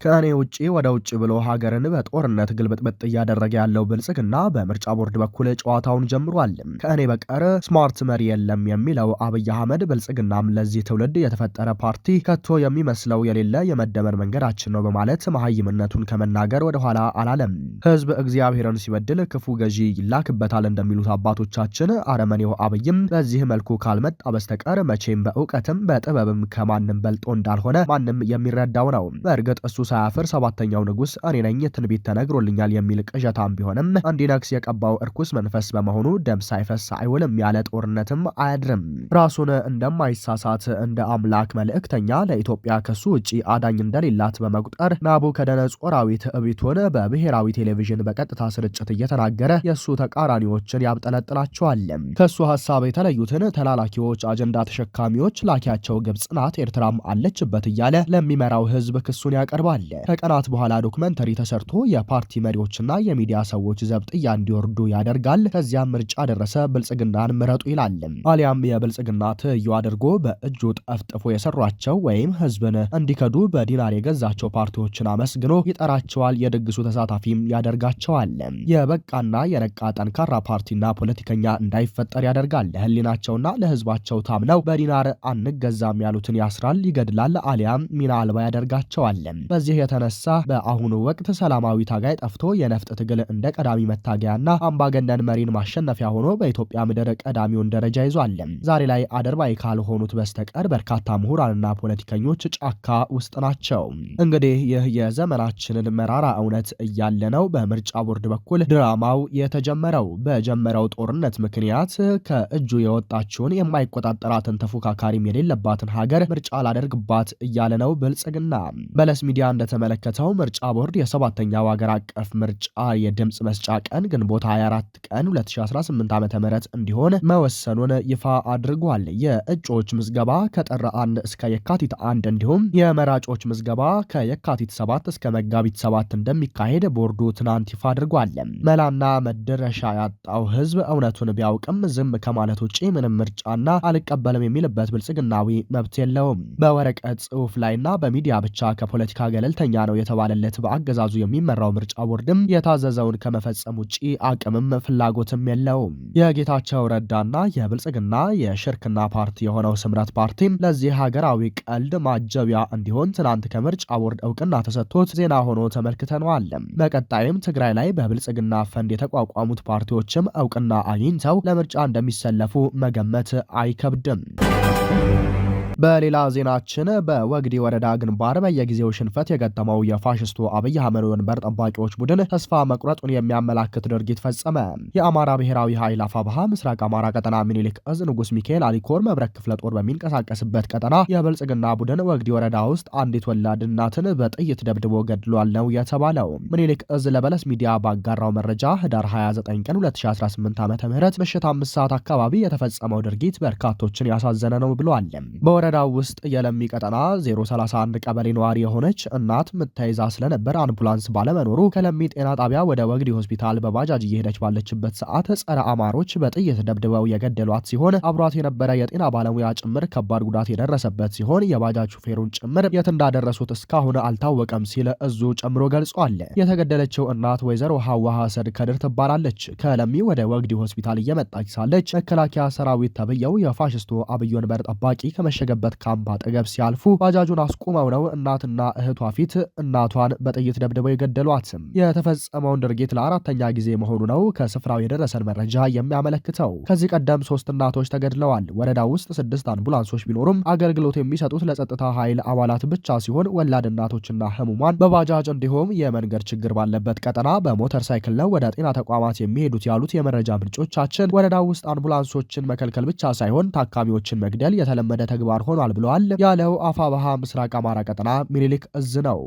ከእኔ ውጪ ወደ ውጪ ብሎ ሀገርን በጦርነት ግልብጥብጥ እያደረገ ያለው ብልጽግና በምርጫ ቦርድ በኩል ጨዋታውን ጀምሯል። ከእኔ በቀር ስማርት መሪ የለም የሚለው አብይ አህመድ ብልጽግናም ለዚህ ትውልድ የተፈጠረ ፓርቲ ከቶ የሚመስለው የሌለ የመደመር መንገዳችን ነው በማለት መሀይምነቱን ከመናገር ወደኋላ አላለም። ህዝብ እግዚአብሔርን ሲበድል ክፉ ገዢ ይላክበታል እንደሚሉት አባቶቻችን አረመኔው አብይም በዚህ መልኩ ካልመጣ በስተቀር መቼም በእውቀትም በጥበብም ከማንም በልጦ እንዳልሆነ ማንም የሚረዳው ነው። በእርግጥ እሱ ሳያፍር ሰባተኛው ንጉስ እኔ ነኝ ትንቢት ተነግሮልኛል የሚል ቅዠታም ቢሆንም እንዲነግስ የቀባው እርኩስ መንፈስ በመሆኑ ደም ሳይፈስ አይውልም፣ ያለ ጦርነትም አያድርም። ራሱን እንደማይሳሳት እንደ አምላክ መልእክተኛ ለኢትዮጵያ ከሱ ውጪ አዳኝ እንደሌላት በመቁጠር ናቡከደነጾራዊ ትዕቢቱን በብሔራዊ ቴሌቪዥን በቀጥታ ስርጭት እየተናገረ የእሱ ተቃራኒዎችን ያብጠለጥላቸዋል። ከሱ ሀሳብ የተለዩትን ተላላኪዎች፣ አጀንዳ ተሸካሚዎች ላኪያቸው ግብጽ ናት፣ ኤርትራም አለችበት እያለ ለሚመራው ህዝብ ክሱን ያቀርባል። ከቀናት በኋላ ዶክመንተሪ ተሰርቶ የፓርቲ መሪዎችና የሚዲያ ሰዎች ዘብጥያ እንዲወርዱ ያደርጋል። ከዚያም ምርጫ ደረሰ ብልጽግናን ምረጡ ይላል። አሊያም የብልጽግና ትይዩ አድርጎ በእጁ ጠፍጥፎ የሰሯቸው ወይም ህዝብን እንዲከዱ በዲናር የገዛቸው ፓርቲዎችን አመስግኖ ይጠራቸዋል። የድግሱ ተሳታፊም ያደርጋቸዋል። የበቃና የነቃ ጠንካራ ፓርቲና ፖለቲከኛ እንዳይፈጠር ያደርጋል። ለህሊናቸውና ለህዝባቸው ታምነው በዲናር አንገዛም ያሉትን ያስራል፣ ይገድላል፣ አሊያም ሚና አልባ ያደርጋቸዋል። በዚህ የተነሳ በአሁኑ ወቅት ሰላማዊ ታጋይ ጠፍቶ የነፍጥ ትግል እንደ ቀዳሚ መታገያና አምባገነን መሪን ማሸነፊያ ሆኖ በኢትዮጵያ ምድር ቀዳሚውን ደረጃ ይዟል። ዛሬ ላይ አድርባይ ካልሆኑት በስተቀር በርካታ ምሁራንና ፖለቲከኞች ጫካ ውስጥ ናቸው። እንግዲህ ይህ የዘመናችንን መራራ እውነት እያለ ነው በምርጫ ቦርድ በኩል ድራማው የተጀመረው። በጀመረው ጦርነት ምክንያት ከእጁ የወጣችውን የማይቆጣጠራትን ተፎካካሪም የሌለባትን ሀገር ምርጫ ላደርግባት እያለ ነው ብልጽግና። በለስ ሚዲያ እንደተመለከተው ምርጫ ቦርድ የሰባተኛው ሀገር አቀፍ ምርጫ የድምፅ መስጫ ቀን ግንቦት 24 ቀን 2018 ዓ.ም እንዲሆን መወሰኑን ይፋ አድርጓል። የእጩዎች ምዝገባ ከጥር 1 እስከ የካቲት 1 እንዲሁም የመራጮች ምዝገባ ከየካቲት 7 እስከ መጋቢት 7 እንደሚካሄድ ቦርዱ ትናንት ይፋ አድርጓል። መላና መድረሻ ያጣው ህዝብ እውነቱን ቢያውቅም ዝም ከማለት ውጪ ምንም ምርጫና አልቀበልም የሚልበት ብልጽግናዊ መብት የለውም። በወረቀት ጽሑፍ ላይና በሚዲያ ብቻ ከፖለቲካ ገለልተኛ ነው የተባለለት በአገዛዙ የሚመራው ምርጫ ቦርድም የታዘዘውን ከመፈጸም ውጪ አቅምም ፍላጎትም የለውም። የጌታቸው ረዳና የብልጽግና የሽርክና ፓርቲ የሆነው ስምረት ፓርቲም ለዚህ ሀገራዊ ቀልድ ማጀቢያ እንዲሆን ትናንት ከምርጫ ቦርድ እውቅና ተሰጥቶት ዜና ሆኖ ተመልክተነዋል። በቀጣይም ትግራይ ላይ በብልጽግና ፈንድ የተቋቋሙት ፓርቲዎችም እውቅና አግኝተው ለምርጫ እንደሚሰለፉ መገመት አይከብድም። በሌላ ዜናችን በወግዲ ወረዳ ግንባር በየጊዜው ሽንፈት የገጠመው የፋሽስቱ አብይ አህመድ ወንበር ጠባቂዎች ቡድን ተስፋ መቁረጡን የሚያመላክት ድርጊት ፈጸመ። የአማራ ብሔራዊ ኃይል አፋብሃ ምስራቅ አማራ ቀጠና ሚኒሊክ እዝ ንጉስ ሚካኤል አሊኮር መብረቅ ክፍለ ጦር በሚንቀሳቀስበት ቀጠና የብልጽግና ቡድን ወግዲ ወረዳ ውስጥ አንዲት ወላድ እናትን በጥይት ደብድቦ ገድሏል ነው የተባለው። ሚኒሊክ እዝ ለበለስ ሚዲያ ባጋራው መረጃ ህዳር 29 ቀን 2018 ዓ.ም ምሽት 5 ሰዓት አካባቢ የተፈጸመው ድርጊት በርካቶችን ያሳዘነ ነው ብሏል። ወረዳው ውስጥ የለሚ ቀጠና 031 ቀበሌ ነዋሪ የሆነች እናት ምትይዛ ስለነበር አምቡላንስ ባለመኖሩ ከለሚ ጤና ጣቢያ ወደ ወግዲ ሆስፒታል በባጃጅ እየሄደች ባለችበት ሰዓት ጸረ አማሮች በጥይት ደብድበው የገደሏት ሲሆን አብሯት የነበረ የጤና ባለሙያ ጭምር ከባድ ጉዳት የደረሰበት ሲሆን የባጃጅ ሹፌሩን ጭምር የት እንዳደረሱት እስካሁን አልታወቀም ሲል እዙ ጨምሮ ገልጿል። የተገደለችው እናት ወይዘሮ ሐዋ ሐሰድ ከድር ትባላለች። ከለሚ ወደ ወግዲ ሆስፒታል እየመጣች ሳለች መከላከያ ሰራዊት ተብየው የፋሽስቱ አብይ ወንበር ጠባቂ ከመሸገበት ካምፕ አጠገብ ሲያልፉ ባጃጁን አስቁመው ነው እናትና እህቷ ፊት እናቷን በጥይት ደብድበው የገደሏት። የተፈጸመውን ድርጊት ለአራተኛ ጊዜ መሆኑ ነው ከስፍራው የደረሰን መረጃ የሚያመለክተው። ከዚህ ቀደም 3 እናቶች ተገድለዋል። ወረዳው ውስጥ 6 አምቡላንሶች ቢኖሩም አገልግሎት የሚሰጡት ለጸጥታ ኃይል አባላት ብቻ ሲሆን ወላድ እናቶችና ህሙማን በባጃጅ እንዲሁም የመንገድ ችግር ባለበት ቀጠና በሞተር ሳይክል ነው ወደ ጤና ተቋማት የሚሄዱት ያሉት የመረጃ ምንጮቻችን ወረዳው ውስጥ አምቡላንሶችን መከልከል ብቻ ሳይሆን ታካሚዎችን መግደል የተለመደ ተግባር ሆኗል ብለዋል ያለው አፋብሃ ምስራቅ አማራ ቀጠና ሚኒሊክ እዝ ነው።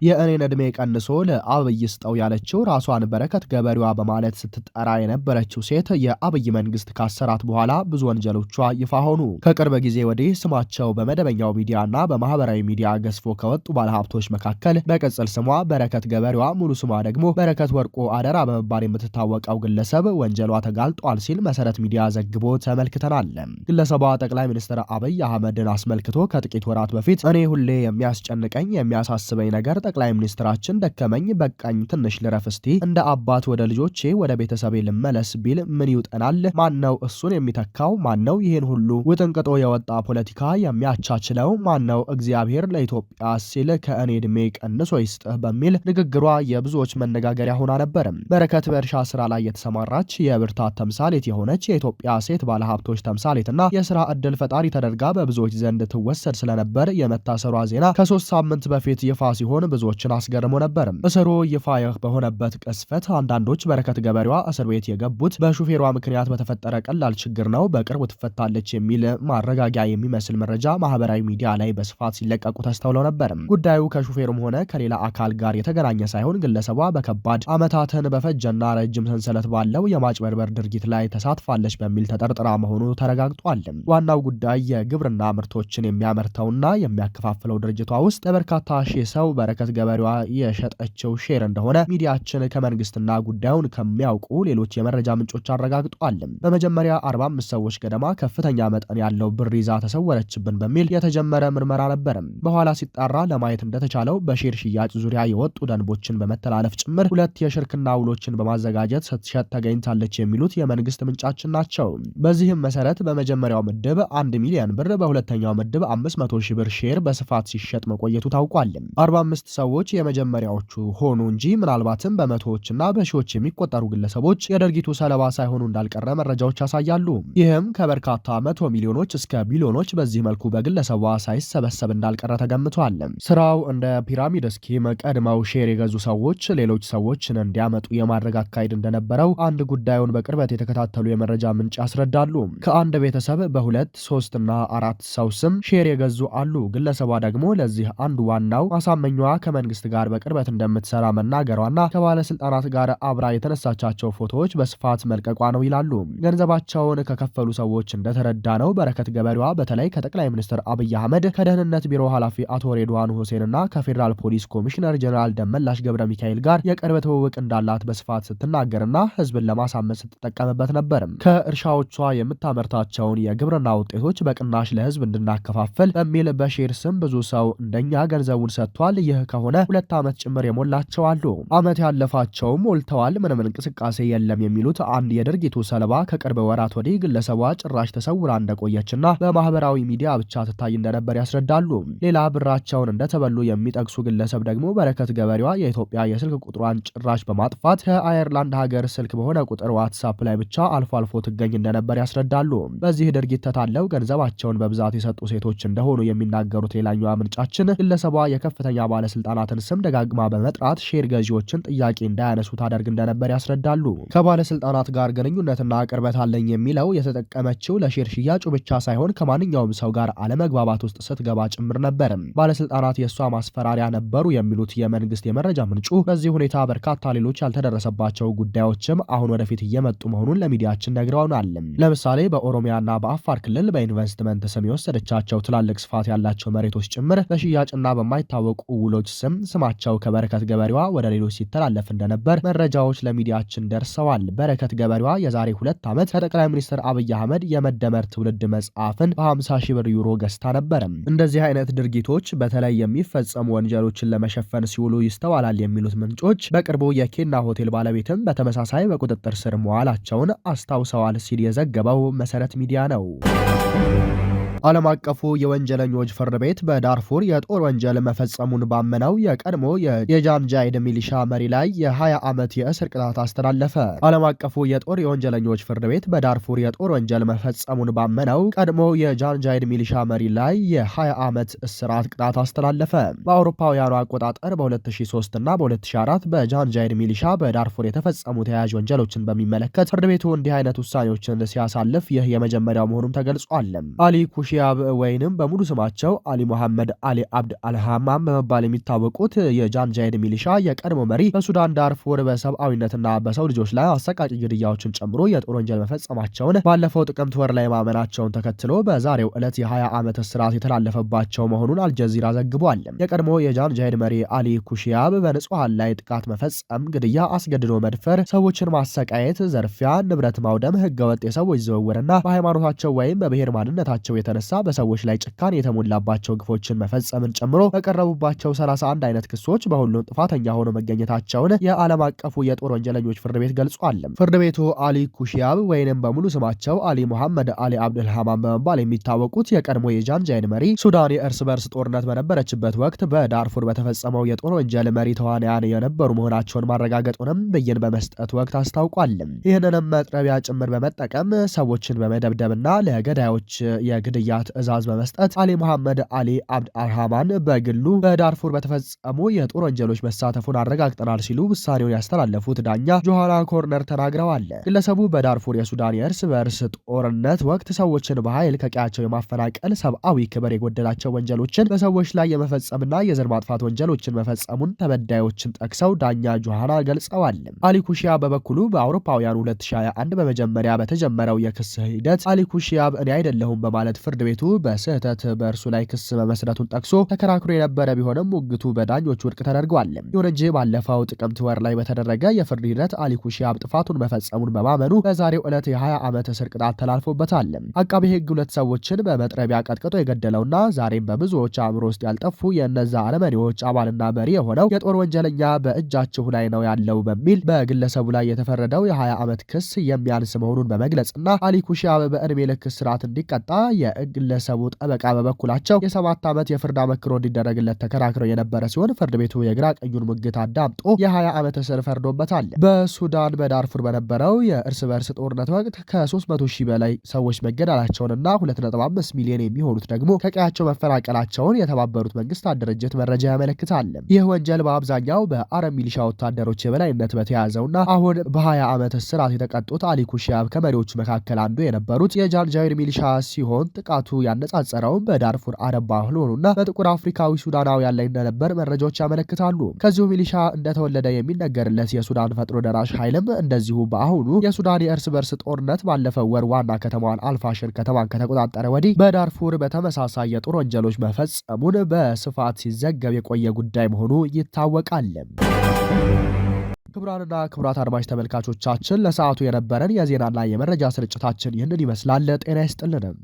የእኔን ዕድሜ ቀንሶ ለአብይ ስጠው ያለችው ራሷን በረከት ገበሬዋ በማለት ስትጠራ የነበረችው ሴት የአብይ መንግስት ካሰራት በኋላ ብዙ ወንጀሎቿ ይፋ ሆኑ። ከቅርብ ጊዜ ወዲህ ስማቸው በመደበኛው ሚዲያና በማህበራዊ ሚዲያ ገዝፎ ከወጡ ባለሀብቶች መካከል በቅጽል ስሟ በረከት ገበሬዋ ሙሉ ስሟ ደግሞ በረከት ወርቁ አደራ በመባል የምትታወቀው ግለሰብ ወንጀሏ ተጋልጧል ሲል መሰረት ሚዲያ ዘግቦ ተመልክተናል። ግለሰቧ ጠቅላይ ሚኒስትር አብይ አህመድን አስመልክቶ ከጥቂት ወራት በፊት እኔ ሁሌ የሚያስጨንቀኝ የሚያሳስበኝ ነገር ጠቅላይ ሚኒስትራችን ደከመኝ በቃኝ ትንሽ ልረፍ እስቲ እንደ አባት ወደ ልጆቼ ወደ ቤተሰቤ ልመለስ ቢል ምን ይውጠናል? ማነው እሱን የሚተካው? ማነው ይህን ሁሉ ውጥንቅጦ የወጣ ፖለቲካ የሚያቻችለው? ማነው እግዚአብሔር ለኢትዮጵያ ሲል ከእኔ ዕድሜ ቀንሶ ይስጥህ በሚል ንግግሯ የብዙዎች መነጋገሪያ ሆና ነበር። በረከት በእርሻ ስራ ላይ የተሰማራች የብርታት ተምሳሌት የሆነች የኢትዮጵያ ሴት ባለሀብቶች ተምሳሌትና የስራ ዕድል ፈጣሪ ተደርጋ በብዙዎች ዘንድ ትወሰድ ስለነበር የመታሰሯ ዜና ከ3 ሳምንት በፊት ይፋ ሲሆን ብዙዎችን አስገርሞ ነበር። እስሩ ይፋ በሆነበት ቅስፈት አንዳንዶች በረከት ገበሬዋ እስር ቤት የገቡት በሹፌሯ ምክንያት በተፈጠረ ቀላል ችግር ነው፣ በቅርቡ ትፈታለች የሚል ማረጋጊያ የሚመስል መረጃ ማህበራዊ ሚዲያ ላይ በስፋት ሲለቀቁ ተስተውለው ነበር። ጉዳዩ ከሹፌሩም ሆነ ከሌላ አካል ጋር የተገናኘ ሳይሆን ግለሰቧ በከባድ ዓመታትን በፈጀና ረጅም ሰንሰለት ባለው የማጭበርበር ድርጊት ላይ ተሳትፋለች በሚል ተጠርጥራ መሆኑ ተረጋግጧል። ዋናው ጉዳይ የግብርና ምርቶችን የሚያመርተውና የሚያከፋፍለው ድርጅቷ ውስጥ ለበርካታ ሺህ ሰው በረከት ገበሬዋ የሸጠችው ሼር እንደሆነ ሚዲያችን ከመንግስትና ጉዳዩን ከሚያውቁ ሌሎች የመረጃ ምንጮች አረጋግጧል። በመጀመሪያ 45 ሰዎች ገደማ ከፍተኛ መጠን ያለው ብር ይዛ ተሰወረችብን በሚል የተጀመረ ምርመራ ነበር። በኋላ ሲጣራ ለማየት እንደተቻለው በሼር ሽያጭ ዙሪያ የወጡ ደንቦችን በመተላለፍ ጭምር 2 የሽርክና ውሎችን በማዘጋጀት ስትሸጥ ተገኝታለች የሚሉት የመንግስት ምንጫችን ናቸው። በዚህም መሰረት በመጀመሪያው ምድብ 1 ሚሊዮን ብር፣ በሁለተኛው ምድብ 500 ሺህ ብር ሼር በስፋት ሲሸጥ መቆየቱ ታውቋል። 45 ሰዎች የመጀመሪያዎቹ ሆኑ እንጂ ምናልባትም በመቶዎችና በሺዎች የሚቆጠሩ ግለሰቦች የድርጊቱ ሰለባ ሳይሆኑ እንዳልቀረ መረጃዎች ያሳያሉ። ይህም ከበርካታ 100 ሚሊዮኖች እስከ ቢሊዮኖች በዚህ መልኩ በግለሰቧ ሳይሰበሰብ እንዳልቀረ ተገምቷል። ስራው እንደ ፒራሚድ ስኪም ቀድመው ሼር የገዙ ሰዎች ሌሎች ሰዎችን እንዲያመጡ የማድረግ አካሄድ እንደነበረው አንድ ጉዳዩን በቅርበት የተከታተሉ የመረጃ ምንጭ ያስረዳሉ። ከአንድ ቤተሰብ በ2፣ 3 እና 4 ሰው ስም ሼር የገዙ አሉ። ግለሰቧ ደግሞ ለዚህ አንዱ ዋናው ማሳመኛዋ ከመንግስት ጋር በቅርበት እንደምትሰራ መናገሯና ከባለስልጣናት ጋር አብራ የተነሳቻቸው ፎቶዎች በስፋት መልቀቋ ነው ይላሉ። ገንዘባቸውን ከከፈሉ ሰዎች እንደተረዳ ነው በረከት ገበሬዋ በተለይ ከጠቅላይ ሚኒስትር አብይ አህመድ ከደህንነት ቢሮ ኃላፊ አቶ ሬድዋን ሁሴንና ከፌዴራል ፖሊስ ኮሚሽነር ጀነራል ደመላሽ ገብረ ሚካኤል ጋር የቅርብ ትውውቅ እንዳላት በስፋት ስትናገርና ህዝብን ለማሳመን ስትጠቀምበት ነበር። ከእርሻዎቿ የምታመርታቸውን የግብርና ውጤቶች በቅናሽ ለህዝብ እንድናከፋፍል በሚል በሼር ስም ብዙ ሰው እንደኛ ገንዘቡን ሰጥቷል። ይህ ከሆነ 2 ዓመት ጭምር የሞላቸው አሉ። ዓመት ያለፋቸው ሞልተዋል። ምንም እንቅስቃሴ የለም የሚሉት አንድ የድርጊቱ ሰለባ ከቅርብ ወራት ወዲህ ግለሰቧ ጭራሽ ተሰውራ እንደቆየችና በማህበራዊ ሚዲያ ብቻ ትታይ እንደነበር ያስረዳሉ። ሌላ ብራቸውን እንደተበሉ የሚጠቅሱ ግለሰብ ደግሞ በረከት ገበሬዋ የኢትዮጵያ የስልክ ቁጥሯን ጭራሽ በማጥፋት ከአየርላንድ ሀገር ስልክ በሆነ ቁጥር ዋትሳፕ ላይ ብቻ አልፎ አልፎ ትገኝ እንደነበር ያስረዳሉ። በዚህ ድርጊት ተታለው ገንዘባቸውን በብዛት የሰጡ ሴቶች እንደሆኑ የሚናገሩት ሌላኛዋ ምንጫችን ግለሰቧ የከፍተኛ ባለስልጣናትን ስም ደጋግማ በመጥራት ሼር ገዢዎችን ጥያቄ እንዳያነሱ ታደርግ እንደነበር ያስረዳሉ። ከባለስልጣናት ጋር ግንኙነትና ቅርበት አለኝ የሚለው የተጠቀመችው ለሼር ሽያጩ ብቻ ሳይሆን ከማንኛውም ሰው ጋር አለመግባባት ውስጥ ስትገባ ጭምር ነበር። ባለስልጣናት የእሷ ማስፈራሪያ ነበሩ የሚሉት የመንግስት የመረጃ ምንጩ በዚህ ሁኔታ በርካታ ሌሎች ያልተደረሰባቸው ጉዳዮችም አሁን ወደፊት እየመጡ መሆኑን ለሚዲያችን ነግረውናል። ለምሳሌ በኦሮሚያና በአፋር ክልል በኢንቨስትመንት ስም የወሰደቻቸው ትላልቅ ስፋት ያላቸው መሬቶች ጭምር በሽያጭና በማይታወቁ ውሎች ስማቸው ከበረከት ገበሬዋ ወደ ሌሎች ሲተላለፍ እንደነበር መረጃዎች ለሚዲያችን ደርሰዋል። በረከት ገበሬዋ የዛሬ 2 ዓመት ከጠቅላይ ሚኒስትር አብይ አህመድ የመደመር ትውልድ መጽሐፍን በ50 ሺህ ብር ዩሮ ገዝታ ነበር። እንደዚህ አይነት ድርጊቶች በተለይ የሚፈጸሙ ወንጀሎችን ለመሸፈን ሲውሉ ይስተዋላል የሚሉት ምንጮች በቅርቡ የኬና ሆቴል ባለቤትም በተመሳሳይ በቁጥጥር ስር መዋላቸውን አስታውሰዋል ሲል የዘገበው መሰረት ሚዲያ ነው። ዓለም አቀፉ የወንጀለኞች ፍርድ ቤት በዳርፉር የጦር ወንጀል መፈጸሙን ባመነው የቀድሞ የጃንጃይድ ሚሊሻ መሪ ላይ የ20 ዓመት የእስር ቅጣት አስተላለፈ። ዓለም አቀፉ የጦር የወንጀለኞች ፍርድ ቤት በዳርፉር የጦር ወንጀል መፈጸሙን ባመነው ቀድሞ የጃንጃይድ ሚሊሻ መሪ ላይ የ20 ዓመት እስራት ቅጣት አስተላለፈ። በአውሮፓውያኑ አቆጣጠር በ2003 እና በ2004 በጃንጃይድ ሚሊሻ በዳርፉር የተፈጸሙ ተያያዥ ወንጀሎችን በሚመለከት ፍርድ ቤቱ እንዲህ አይነት ውሳኔዎችን ሲያሳልፍ ይህ የመጀመሪያው መሆኑም ተገልጿል። አሊ ኩሺያብ ወይንም በሙሉ ስማቸው አሊ መሐመድ አሊ አብድ አልሃማም በመባል የሚታወቁት የጃንጃይድ ሚሊሻ የቀድሞ መሪ በሱዳን ዳርፉር በሰብአዊነትና በሰው ልጆች ላይ አሰቃቂ ግድያዎችን ጨምሮ የጦር ወንጀል መፈጸማቸውን ባለፈው ጥቅምት ወር ላይ ማመናቸውን ተከትሎ በዛሬው ዕለት የ20 ዓመት እስራት የተላለፈባቸው መሆኑን አልጀዚራ ዘግቧል። የቀድሞ የጃንጃይድ መሪ አሊ ኩሺያብ በንጹሃን ላይ ጥቃት መፈጸም፣ ግድያ፣ አስገድዶ መድፈር፣ ሰዎችን ማሰቃየት፣ ዘርፊያ፣ ንብረት ማውደም፣ ህገወጥ የሰዎች ዝውውርና በሃይማኖታቸው ወይም በብሔር ማንነታቸው የተነሳ በሰዎች ላይ ጭካኔ የተሞላባቸው ግፎችን መፈጸምን ጨምሮ በቀረቡባቸው 31 አይነት ክሶች በሁሉም ጥፋተኛ ሆኖ መገኘታቸውን የዓለም አቀፉ የጦር ወንጀለኞች ፍርድ ቤት ገልጿል። ፍርድ ቤቱ አሊ ኩሺያብ ወይንም በሙሉ ስማቸው አሊ መሐመድ አሊ አብድልሃማም በመባል የሚታወቁት የቀድሞ የጃንጃይድ መሪ ሱዳን የእርስ በርስ ጦርነት በነበረችበት ወቅት በዳርፉር በተፈጸመው የጦር ወንጀል መሪ ተዋንያን የነበሩ መሆናቸውን ማረጋገጡንም ብይን በመስጠት ወቅት አስታውቋል። ይህንንም መጥረቢያ ጭምር በመጠቀም ሰዎችን በመደብደብና ለገዳዮች የግድያ ትዕዛዝ በመስጠት አሊ መሐመድ አሊ አብድ አልሃማን በግሉ በዳርፉር በተፈጸሙ የጦር ወንጀሎች መሳተፉን አረጋግጠናል ሲሉ ውሳኔውን ያስተላለፉት ዳኛ ጆሃና ኮርነር ተናግረዋል። ግለሰቡ በዳርፉር የሱዳን የእርስ በርስ ጦርነት ወቅት ሰዎችን በኃይል ከቀያቸው የማፈናቀል፣ ሰብአዊ ክብር የጎደላቸው ወንጀሎችን በሰዎች ላይ የመፈጸምና የዘር ማጥፋት ወንጀሎችን መፈጸሙን ተበዳዮችን ጠቅሰው ዳኛ ጆሃና ገልጸዋል። አሊ ኩሺያብ በበኩሉ በአውሮፓውያኑ 2021 በመጀመሪያ በተጀመረው የክስ ሂደት አሊ ኩሺያብ እኔ አይደለሁም በማለት ፍርድ ቤቱ በስህተት በእርሱ ላይ ክስ መመስረቱን ጠቅሶ ተከራክሮ የነበረ ቢሆንም ሙግቱ በዳኞች ውድቅ ተደርጓል። ይሁን እንጂ ባለፈው ጥቅምት ወር ላይ በተደረገ የፍርድ ሂደት አሊ ኩሺያብ ጥፋቱን መፈጸሙን በማመኑ በዛሬው ዕለት የ20 ዓመት እስር ቅጣት ተላልፎበታል። አቃቤ ሕግ ሁለት ሰዎችን በመጥረቢያ ቀጥቅጦ የገደለውና ዛሬም በብዙዎች አእምሮ ውስጥ ያልጠፉ የእነዛ አረመኔዎች አባልና መሪ የሆነው የጦር ወንጀለኛ በእጃችሁ ላይ ነው ያለው በሚል በግለሰቡ ላይ የተፈረደው የ20 ዓመት ክስ የሚያንስ መሆኑን በመግለጽና አሊ ኩሺያብ በዕድሜ ልክ እስራት እንዲቀጣ የግለሰቡ ጠበቃ በበኩላቸው የ7 ዓመት የፍርድ አመክሮ እንዲደረግለት ተከራክረው የነበረ ሲሆን ፍርድ ቤቱ የግራ ቀኙን ሙግት አዳምጦ የ20 ዓመት እስር ፈርዶበታል። በሱዳን በዳርፉር በነበረው የእርስ በርስ ጦርነት ወቅት ከ300 ሺህ በላይ ሰዎች መገደላቸውንና 2.5 ሚሊዮን የሚሆኑት ደግሞ ከቀያቸው መፈናቀላቸውን የተባበሩት መንግስታት ድርጅት መረጃ ያመለክታል። ይህ ወንጀል በአብዛኛው በአረብ ሚሊሻ ወታደሮች የበላይነት በተያዘውና አሁን በ20 ዓመት እስራት የተቀጡት አሊ ኩሺያብ ከመሪዎቹ መካከል አንዱ የነበሩት የጃንጃዊድ ሚሊሻ ሲሆን ጥቃቱ ያነጻጸረውን በዳርፉር አረብ ባልሆኑና በጥቁር አፍሪካዊ ሱዳናውያን ላይ እንደነበር መረጃዎች ያመለክታሉ። ከዚሁ ሚሊሻ እንደተወለደ የሚነገርለት የሱዳን ፈጥኖ ደራሽ ኃይልም እንደዚሁ በአሁኑ የሱዳን የእርስ በርስ ጦርነት ባለፈው ወር ዋና ከተማዋን አልፋሽር ከተማን ከተቆጣጠረ ወዲህ በዳርፉር በተመሳሳይ የጦር ወንጀሎች መፈጸሙን በስፋት ሲዘገብ የቆየ ጉዳይ መሆኑ ይታወቃል። ክቡራንና ክቡራት አድማጭ ተመልካቾቻችን ለሰዓቱ የነበረን የዜናና የመረጃ ስርጭታችን ይህንን ይመስላል። ጤና ይስጥልን።